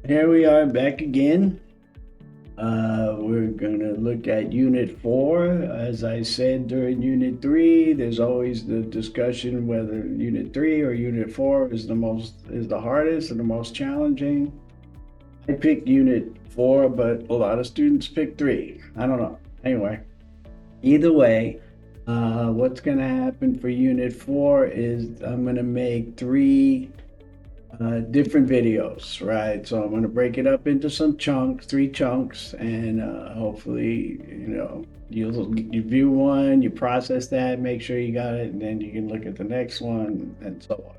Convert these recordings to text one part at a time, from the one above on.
Here we are back again. We're going to look at Unit 4. As I said during Unit 3, there's always the discussion whether Unit 3 or Unit 4 is the hardest and the most challenging. I picked Unit 4, but a lot of students pick 3. I don't know. Anyway, either way, what's going to happen for Unit 4 is I'm going to make three different videos, right? So I'm going to break it up into some chunks, three chunks, and hopefully, you view one, you process that, make sure you got it, and then you can look at the next one, and so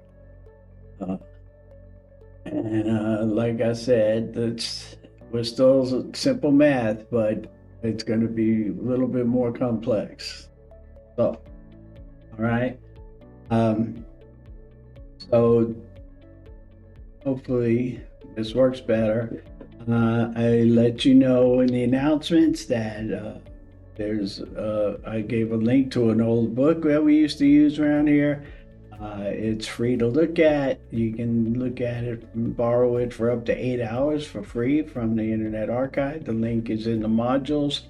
on. Like I said, we're still simple math, but it's going to be a little bit more complex. So, all right. Um, so hopefully this works better. I let you know in the announcements that I gave a link to an old book that we used to use around here. It's free to look at. You can look at it and borrow it for up to 8 hours for free from the Internet Archive. The link is in the modules.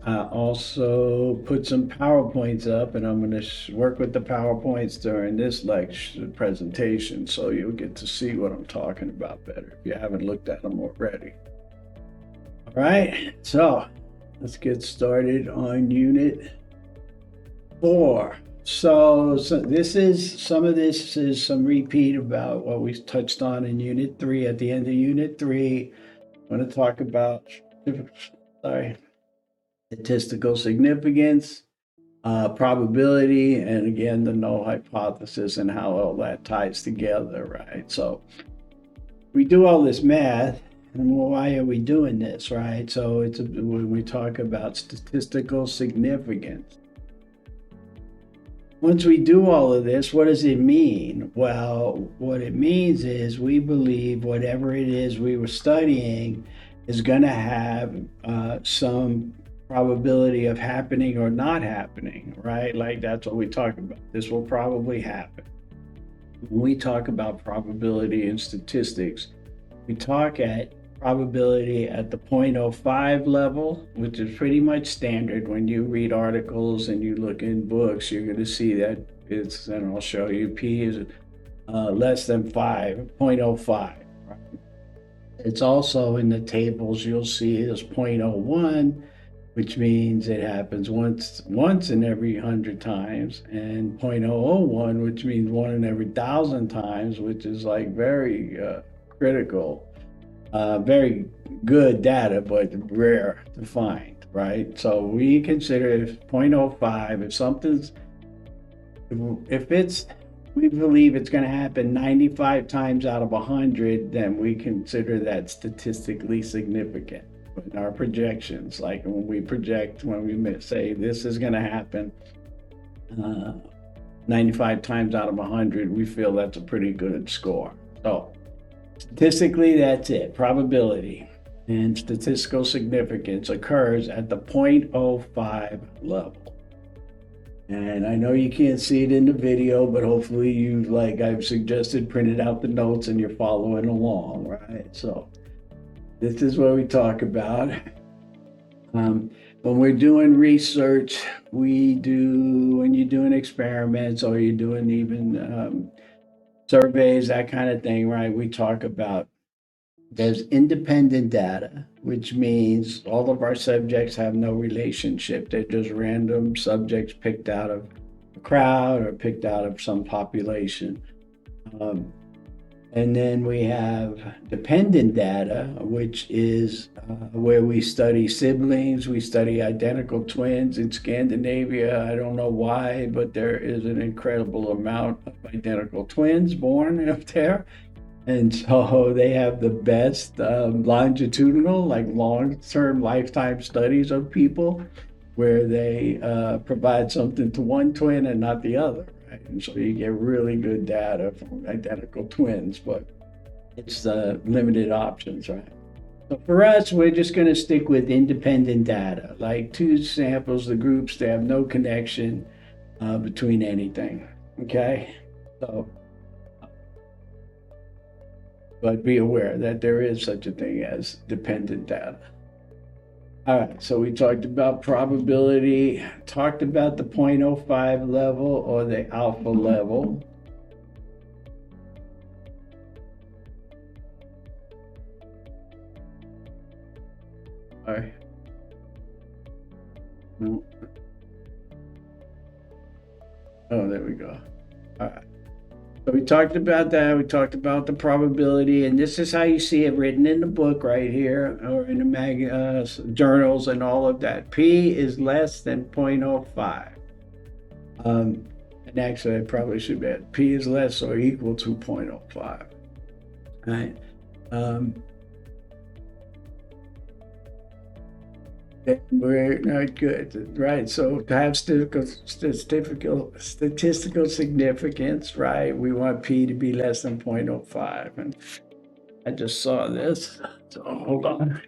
I also put some PowerPoints up, and I'm going to work with the PowerPoints during this lecture presentation, so you'll get to see what I'm talking about better if you haven't looked at them already. All right, so let's get started on Unit 4. So this is some repeat about what we touched on in Unit 3. At the end of Unit 3, I'm going to talk about, statistical significance, probability, and again, the null hypothesis and how all that ties together, right? So we do all this math, and why are we doing this, right? So when we talk about statistical significance. Once we do all of this, what does it mean? Well, what it means is we believe whatever it is we were studying is going to have some probability of happening or not happening, right? Like that's what we talk about. This will probably happen. When we talk about probability in statistics, we talk at probability at the 0.05 level, which is pretty much standard. When you read articles and you look in books, you're going to see that and I'll show you, P is less than 0.05. Right? It's also in the tables, you'll see is 0.01, which means it happens once in every 100 times, and 0.001, which means 1 in every 1,000 times, which is like very critical, very good data, but rare to find, right? So we consider if 0.05, we believe it's going to happen 95 times out of 100, then we consider that statistically significant in our projections. Like when we say this is going to happen 95 times out of 100, we feel that's a pretty good score. So statistically, that's it. Probability and statistical significance occurs at the 0.05 level. And I know you can't see it in the video, but hopefully you, like I've suggested, printed out the notes and you're following along, right? So this is what we talk about. When we're doing research, when you're doing experiments or you're doing even surveys, that kind of thing, right? We talk about there's independent data, which means all of our subjects have no relationship. They're just random subjects picked out of a crowd or picked out of some population. And then we have dependent data, which is where we study siblings, we study identical twins. In Scandinavia, I don't know why, but there is an incredible amount of identical twins born up there. And so they have the best longitudinal, like long-term lifetime studies of people where they provide something to one twin and not the other. Right? And so you get really good data from identical twins, but it's limited options, right? So for us, we're just going to stick with independent data, like two samples, the groups, they have no connection between anything, okay? So but be aware that there is such a thing as dependent data. All right, so we talked about probability, talked about the 0.05 level or the alpha level. All right. No. Oh, there we go. All right. So we talked about that. We talked about the probability, and this is how you see it written in the book right here, or in the journals and all of that. P is less than 0.05. And actually, I probably should be at P is less or equal to 0.05. Right. We're not good, right? So to have statistical significance, right? We want P to be less than 0.05. And I just saw this, so hold on.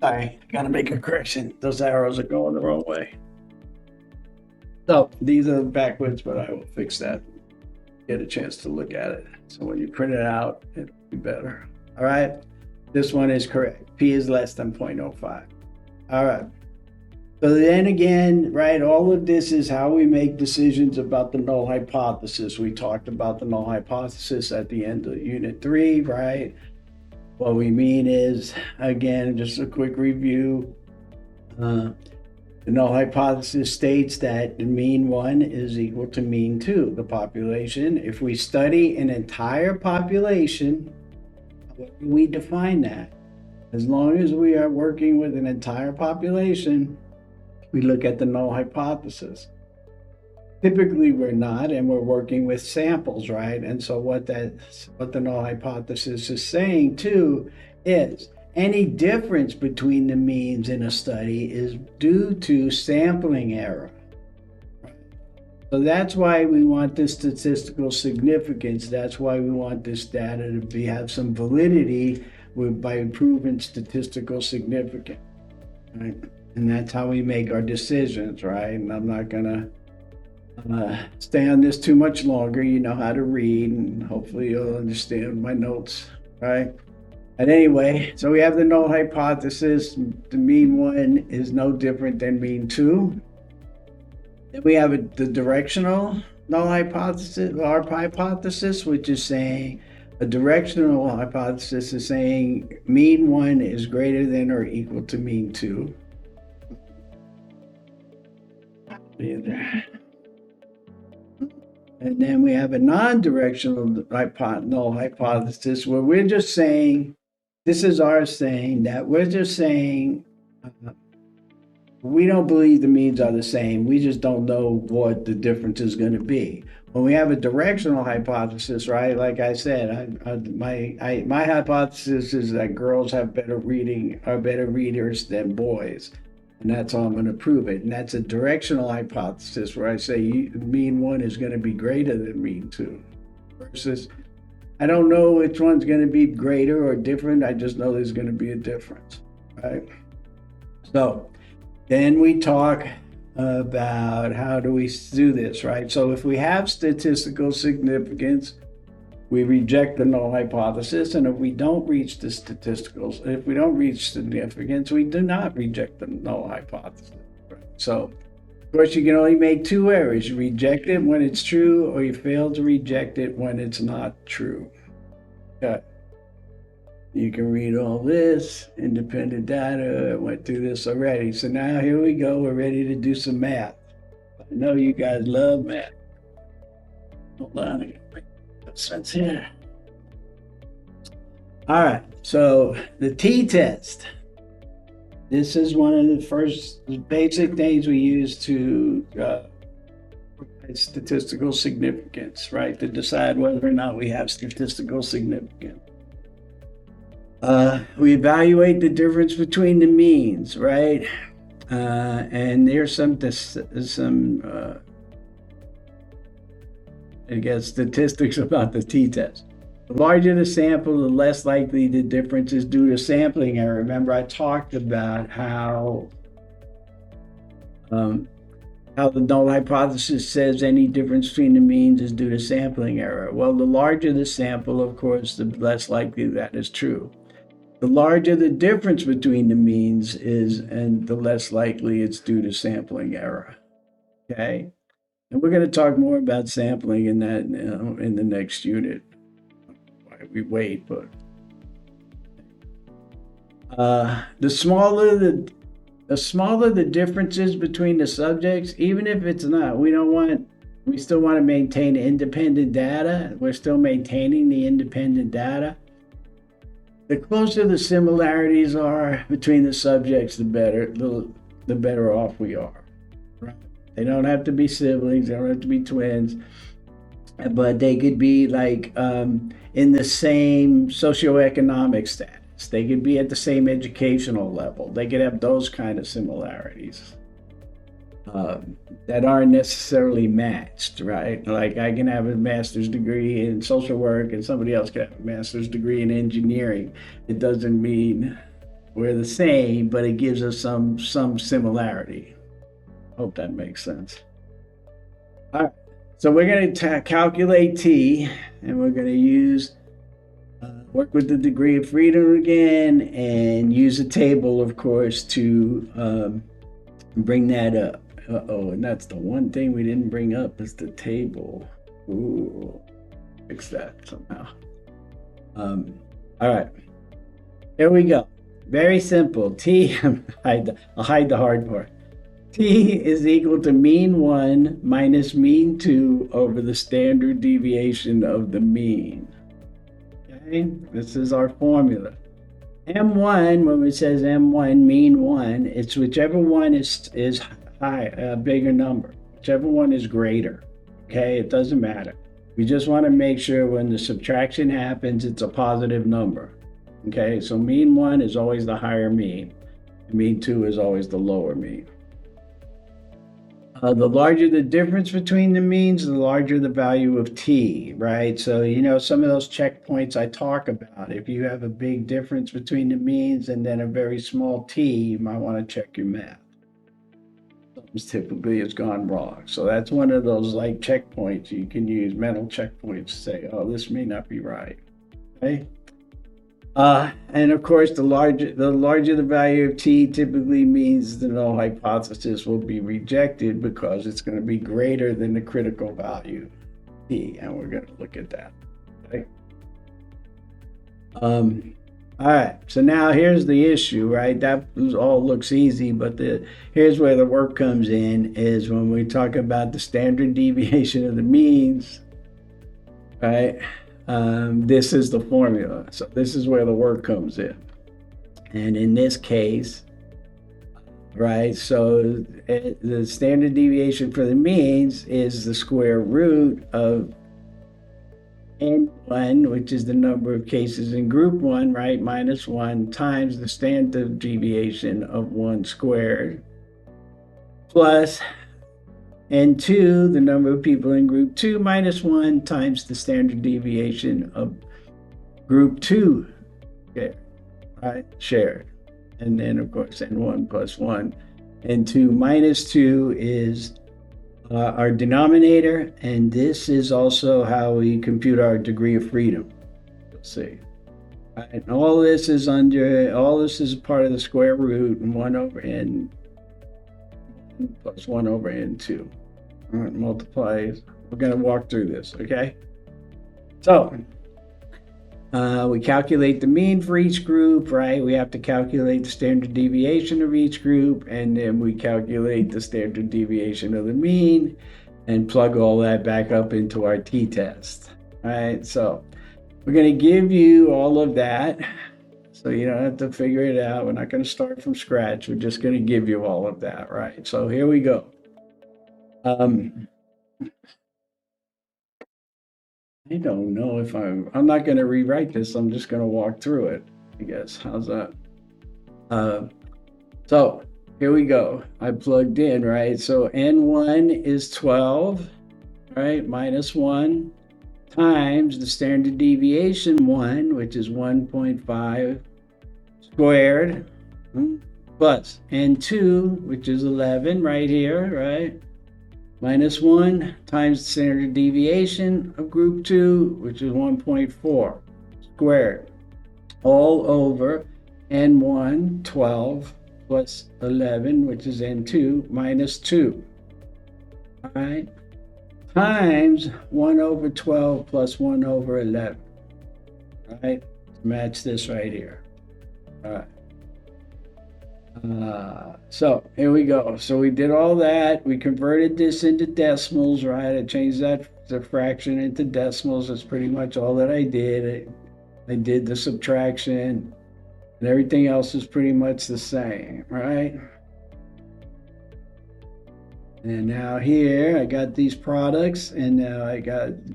Sorry, gotta make a correction. Those arrows are going the wrong way. So these are backwards, but I will fix that. Get a chance to look at it. So when you print it out, it'll be better. All right. This one is correct. P is less than 0.05. All right. So then again, right, all of this is how we make decisions about the null hypothesis. We talked about the null hypothesis at the end of Unit 3, right? What we mean is, again, just a quick review. The null hypothesis states that mean 1 is equal to mean 2, the population. If we study an entire population, how do we define that? As long as we are working with an entire population, we look at the null hypothesis. Typically, we're not, and we're working with samples, right? And so what the null hypothesis is saying too is any difference between the means in a study is due to sampling error. So that's why we want this statistical significance. That's why we want this data to have some validity by proven statistical significance, right? And that's how we make our decisions, right? And I'm not gonna stay on this too much longer. You know how to read, and hopefully you'll understand my notes, right? And anyway, so we have the null hypothesis. The mean 1 is no different than mean 2. Then we have the directional null hypothesis, our hypothesis, which is saying a directional hypothesis is saying mean 1 is greater than or equal to mean 2. And then we have a non-directional null hypothesis where we're just saying, this is our saying that we're just saying we don't believe the means are the same. We just don't know what the difference is going to be. When we have a directional hypothesis, right? Like I said, my hypothesis is that girls have better readers than boys. And that's how I'm going to prove it. And that's a directional hypothesis where I say mean 1 is going to be greater than mean 2. Versus, I don't know which one's going to be greater or different. I just know there's going to be a difference, right? So then we talk about how do we do this, right? So if we have statistical significance, we reject the null hypothesis, and if we don't reach significance, we do not reject the null hypothesis. Right? So, of course, you can only make 2 errors. You reject it when it's true, or you fail to reject it when it's not true. Okay. You can read all this, independent data. I went through this already. So now here we go. We're ready to do some math. I know you guys love math. Hold on. Sense here. All right, so the t-test. This is one of the first basic things we use to provide statistical significance, right? To decide whether or not we have statistical significance. We evaluate the difference between the means, right? And there's some I guess statistics about the t-test. The larger the sample, the less likely the difference is due to sampling error. Remember, I talked about how the null hypothesis says any difference between the means is due to sampling error. Well, the larger the sample, of course, the less likely that is true. The larger the difference between the means is, and the less likely it's due to sampling error. Okay? And we're going to talk more about sampling in that in the next unit. We wait, but the smaller the differences between the subjects, even if it's not, we still want to maintain independent data. We're still maintaining the independent data. The closer the similarities are between the subjects, the better off we are. Right? They don't have to be siblings, they don't have to be twins, but they could be like in the same socioeconomic status. They could be at the same educational level. They could have those kind of similarities that aren't necessarily matched, right? Like I can have a master's degree in social work and somebody else can have a master's degree in engineering. It doesn't mean we're the same, but it gives us some similarity. Hope that makes sense. All right. So we're going to calculate T, and we're going to use work with the degree of freedom again, and use a table, of course, to bring that up. Uh-oh, and that's the one thing we didn't bring up is the table. Ooh, fix that somehow. All right, here we go. Very simple. T, I'll hide the hard part. T is equal to mean 1 minus mean 2 over the standard deviation of the mean. Okay, this is our formula. M1, when it says M1, mean 1, it's whichever one is high, a bigger number. Whichever one is greater. Okay, it doesn't matter. We just want to make sure when the subtraction happens, it's a positive number. Okay, so mean 1 is always the higher mean. Mean 2 is always the lower mean. The larger the difference between the means, the larger the value of T, right? So, some of those checkpoints I talk about, if you have a big difference between the means and then a very small T, you might want to check your math. Something's typically has gone wrong. So that's one of those like checkpoints you can use, mental checkpoints to say, oh, this may not be right, okay? And of course, the larger the value of T typically means the null hypothesis will be rejected because it's going to be greater than the critical value T, and we're going to look at that. Okay. All right. So now here's the issue, right? That all looks easy, but here's where the work comes in: is when we talk about the standard deviation of the means, right? This is the formula. So this is where the work comes in. And in this case, right, so the standard deviation for the means is the square root of N1, which is the number of cases in group 1, right, minus 1 times the standard deviation of 1 squared plus N2, the number of people in group 2 minus 1 times the standard deviation of group 2, okay, right, shared. And then, of course, N1 plus 1. N2 minus 2 is our denominator, and this is also how we compute our degree of freedom. You'll see. Right, and all this is part of the square root, and 1 over N plus 1 over N2. All right, multiplies. We're going to walk through this, okay? So, we calculate the mean for each group, right? We have to calculate the standard deviation of each group, and then we calculate the standard deviation of the mean and plug all that back up into our t-test, right? So, we're going to give you all of that, so you don't have to figure it out. We're not going to start from scratch. We're just going to give you all of that, right? So, here we go. I don't know if I'm not going to rewrite this. I'm just going to walk through it, I guess. How's that? So here we go. I plugged in, right? So N1 is 12, right? Minus 1 times the standard deviation 1, which is 1.5 squared, plus n2, which is 11 right here, right? Minus 1 times the standard deviation of group 2, which is 1.4 squared, all over n1, 12, plus 11, which is n2, minus 2. All right? Times 1 over 12 plus 1 over 11. All right? Match this right here. All right. So here we go. So we did all that. We converted this into decimals, right? I changed that the fraction into decimals. That's pretty much all that I did. I did the subtraction, and everything else is pretty much the same, right? And now here I got these products, and now I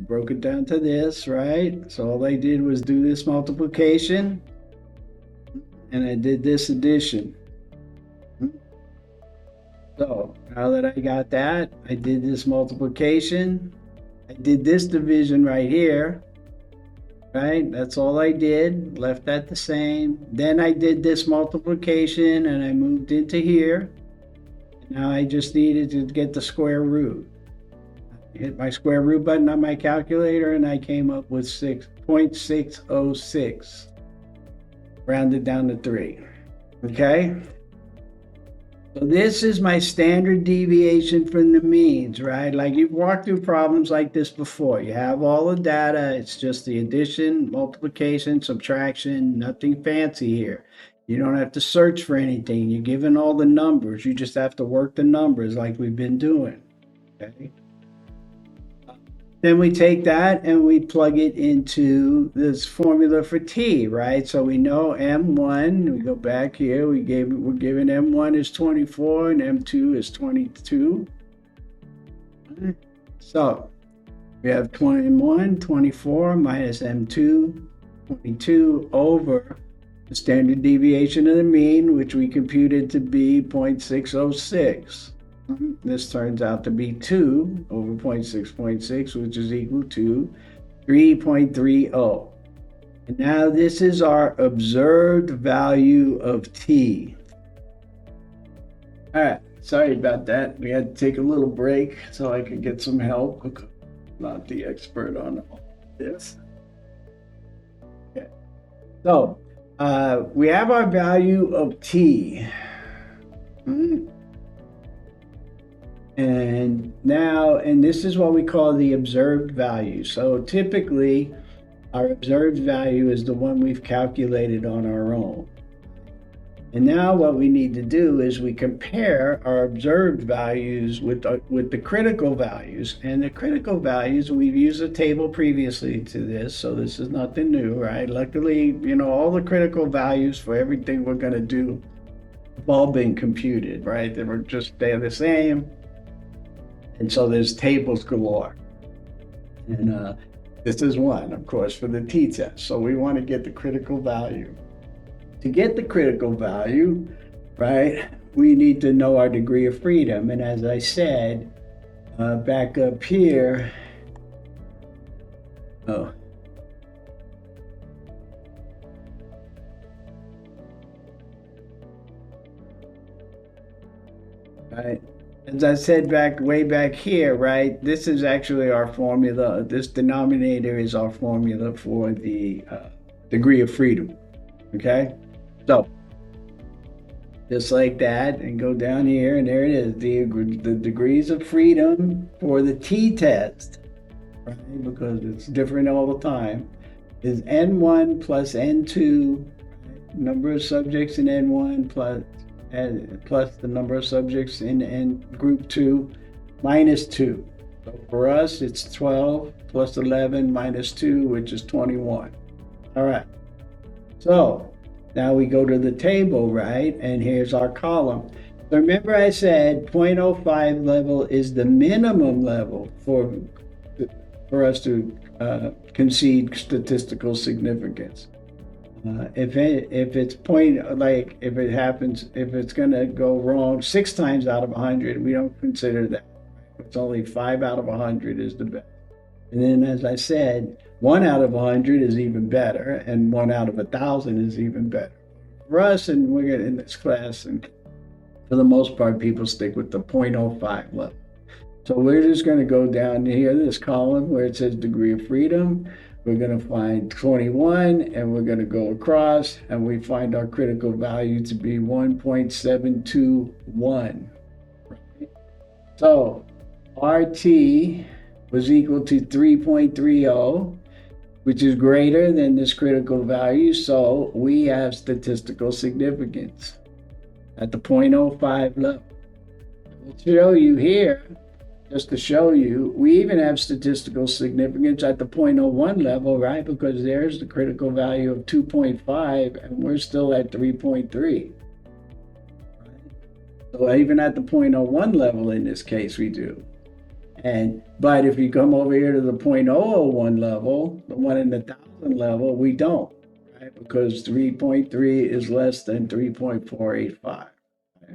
broke it down to this, right? So all I did was do this multiplication, and I did this addition. So now that I got that, I did this multiplication. I did this division right here, right? That's all I did, left that the same. Then I did this multiplication and I moved into here. Now I just needed to get the square root. I hit my square root button on my calculator and I came up with 6.606, rounded down to 3, okay? So this is my standard deviation from the means, right? Like you've walked through problems like this before. You have all the data. It's just the addition, multiplication, subtraction, nothing fancy here. You don't have to search for anything. You're given all the numbers. You just have to work the numbers like we've been doing, okay? Then we take that and we plug it into this formula for t, right? So we know m1, we go back here, we're given m1 is 24 and m2 is 22. So we have 21, 24 minus m2, 22 over the standard deviation of the mean, which we computed to be 0.606. This turns out to be 2 over 0.6, which is equal to 3.30. And now this is our observed value of t. All right, sorry about that. We had to take a little break so I could get some help. I'm not the expert on all this. Okay. So we have our value of t. And now, and this is what we call the observed value. So typically, our observed value is the one we've calculated on our own. And now what we need to do is we compare our observed values with the critical values. And the critical values, we've used a table previously to this, so this is nothing new, right? Luckily, all the critical values for everything we're going to do have all been computed, right? They're the same. And so there's tables galore. And this is one, of course, for the t-test. So we want to get the critical value. To get the critical value, right, we need to know our degree of freedom. And as I said, back up here, right. As I said way back here, right, this is actually our formula. This denominator is our formula for the degree of freedom, okay? So, just like that, and go down here, and there it is, the degrees of freedom for the t-test, right, because it's different all the time, is n1 plus n2, number of subjects in n1 plus the number of subjects in group 2 minus 2. So for us, it's 12 plus 11 minus 2, which is 21. All right. So now we go to the table, right? And here's our column. So remember I said 0.05 level is the minimum level for us to concede statistical significance. If it's if it's going to go wrong 6 times out of 100, we don't consider that. It's only 5 out of 100 is the best. And then, as I said, 1 out of 100 is even better, and 1 out of 1,000 is even better. For us, and we're in this class, and for the most part, people stick with the 0.05 level. So we're just going to go down here, this column where it says degree of freedom. We're going to find 21, and we're going to go across, and we find our critical value to be 1.721. So RT was equal to 3.30, which is greater than this critical value. So we have statistical significance at the 0.05 level. I'll show you here, just to show you, we even have statistical significance at the 0.01 level, right? Because there's the critical value of 2.5, and we're still at 3.3. So even at the 0.01 level in this case, we do. But if you come over here to the 0.001 level, the 1 in 1,000 level, we don't, right? Because 3.3 is less than 3.485. Right?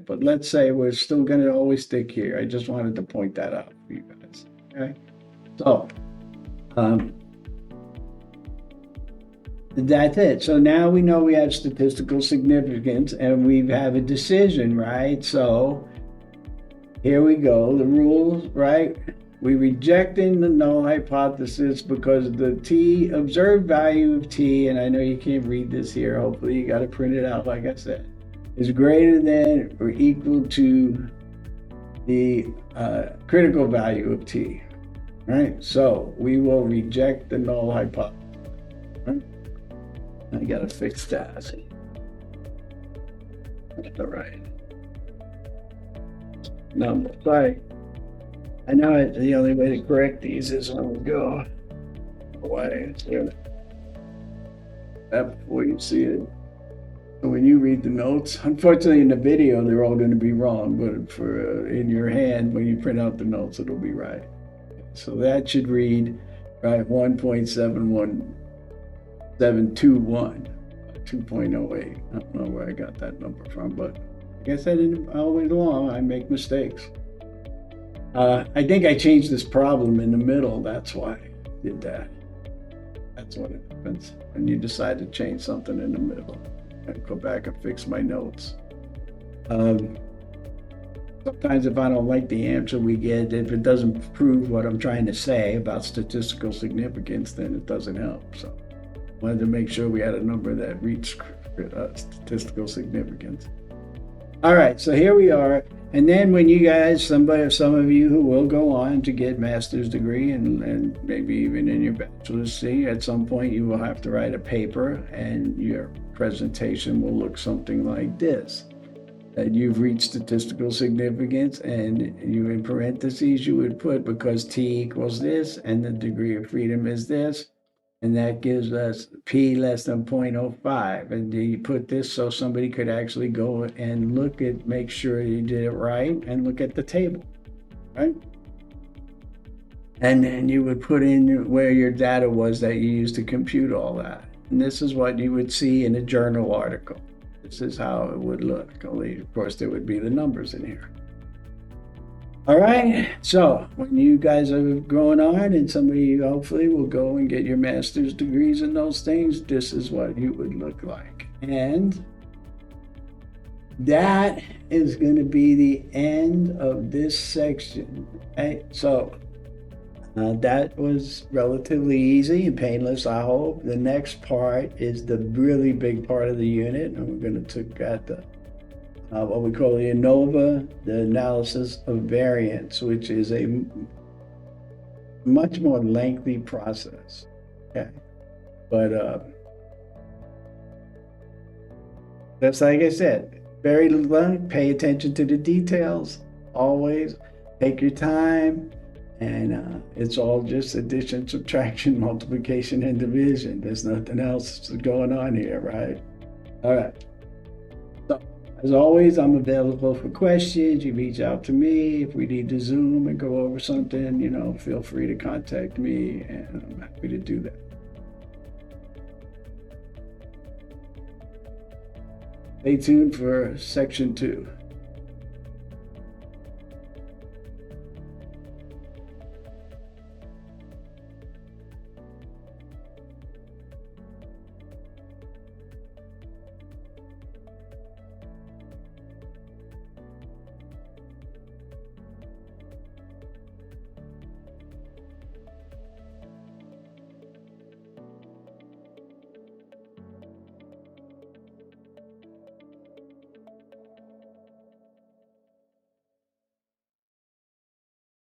But let's say we're still going to always stick here. I just wanted to point that out for you guys. Okay. So that's it. So now we know we have statistical significance and we have a decision, right? So here we go. The rules, right? We rejecting the null hypothesis because the t observed value of t, and I know you can't read this here. Hopefully you got to print it out, like I said, is greater than or equal to the critical value of t, right? So we will reject the null hypothesis. Right? I gotta fix that. That's all right. No, sorry. I know the only way to correct these is when we go away. That before you see it. So when you read the notes, unfortunately in the video they're all going to be wrong, but for in your hand when you print out the notes it'll be right. So that should read right 1.71721, 2.08. I don't know where I got that number from, but like I said all the way along, I make mistakes. I think I changed this problem in the middle. That's why I did that. That's what happens when you decide to change something in the middle. I go back and fix my notes. Sometimes if I don't like the answer we get, if it doesn't prove what I'm trying to say about statistical significance, then it doesn't help. So I wanted to make sure we had a number that reached statistical significance. All right, so here we are. And then when you guys, some of you who will go on to get master's degree and maybe even in your bachelor's, see, at some point you will have to write a paper and your presentation will look something like this. That you've reached statistical significance, and you in parentheses you would put because t equals this and the degree of freedom is this. And that gives us p less than 0.05. And you put this so somebody could actually go and look at, make sure you did it right, and look at the table, right? And then you would put in where your data was that you used to compute all that. And this is what you would see in a journal article. This is how it would look. Only, of course, there would be the numbers in here. All right, so when you guys are going on and some of you hopefully will go and get your master's degrees in those things, this is what you would look like. And that is going to be the end of this section. Okay, so that was relatively easy and painless, I hope. The next part is the really big part of the unit, and we're going to look at the what we call the ANOVA, the analysis of variance, which is a much more lengthy process. Okay, but that's like I said, very long. Pay attention to the details. Always take your time, and it's all just addition, subtraction, multiplication, and division. There's nothing else going on here, right? All right. As always, I'm available for questions. You reach out to me. If we need to Zoom and go over something, feel free to contact me, and I'm happy to do that. Stay tuned for section 2.